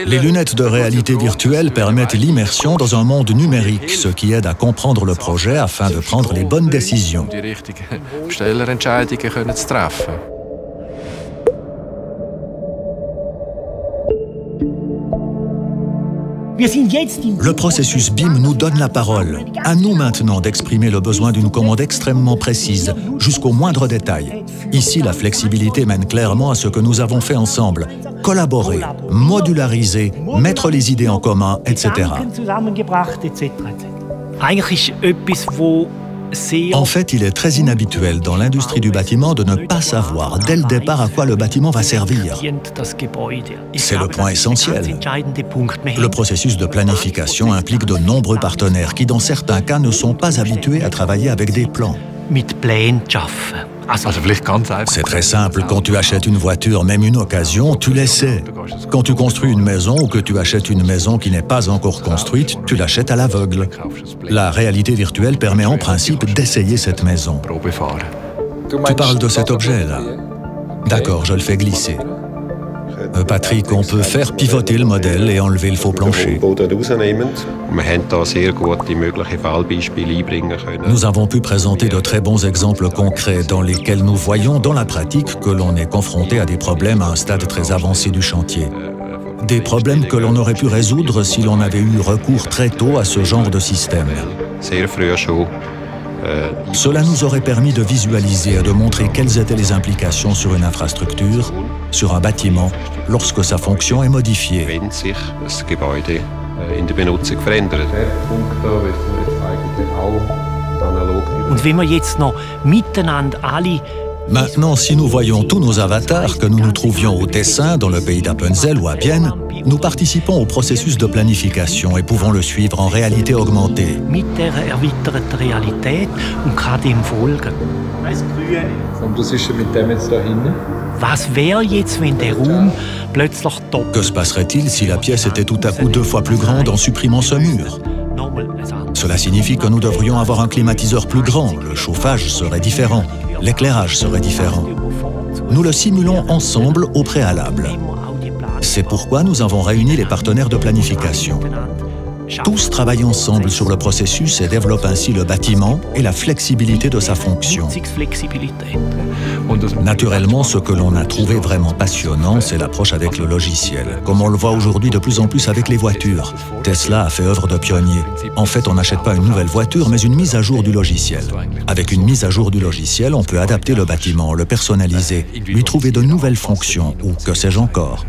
Les lunettes de réalité virtuelle permettent l'immersion dans un monde numérique, ce qui aide à comprendre le projet afin de prendre les bonnes décisions. Le processus BIM nous donne la parole. À nous maintenant d'exprimer le besoin d'une commande extrêmement précise, jusqu'au moindre détail. Ici, la flexibilité mène clairement à ce que nous avons fait ensemble. Collaborer, modulariser, mettre les idées en commun, etc. En fait, il est très inhabituel dans l'industrie du bâtiment de ne pas savoir dès le départ à quoi le bâtiment va servir. C'est le point essentiel. Le processus de planification implique de nombreux partenaires qui, dans certains cas, ne sont pas habitués à travailler avec des plans. C'est très simple, quand tu achètes une voiture, même une occasion, tu l'essaies. Quand tu construis une maison ou que tu achètes une maison qui n'est pas encore construite, tu l'achètes à l'aveugle. La réalité virtuelle permet en principe d'essayer cette maison. Tu parles de cet objet-là. D'accord, je le fais glisser. Patrick, on peut faire pivoter le modèle et enlever le faux plancher. Nous avons pu présenter de très bons exemples concrets dans lesquels nous voyons dans la pratique que l'on est confronté à des problèmes à un stade très avancé du chantier. Des problèmes que l'on aurait pu résoudre si l'on avait eu recours très tôt à ce genre de système. Cela nous aurait permis de visualiser et de montrer quelles étaient les implications sur une infrastructure, sur un bâtiment, lorsque sa fonction est modifiée. Maintenant, si nous voyons tous nos avatars, que nous nous trouvions au Tessin, dans le pays d'Appenzell ou à Bienne, nous participons au processus de planification et pouvons le suivre en réalité augmentée. Que se passerait-il si la pièce était tout à coup 2 fois plus grande en supprimant ce mur? Cela signifie que nous devrions avoir un climatiseur plus grand, le chauffage serait différent, l'éclairage serait différent. Nous le simulons ensemble au préalable. C'est pourquoi nous avons réuni les partenaires de planification. Tous travaillent ensemble sur le processus et développent ainsi le bâtiment et la flexibilité de sa fonction. Naturellement, ce que l'on a trouvé vraiment passionnant, c'est l'approche avec le logiciel, comme on le voit aujourd'hui de plus en plus avec les voitures. Tesla a fait œuvre de pionnier. En fait, on n'achète pas une nouvelle voiture, mais une mise à jour du logiciel. Avec une mise à jour du logiciel, on peut adapter le bâtiment, le personnaliser, lui trouver de nouvelles fonctions, ou que sais-je encore.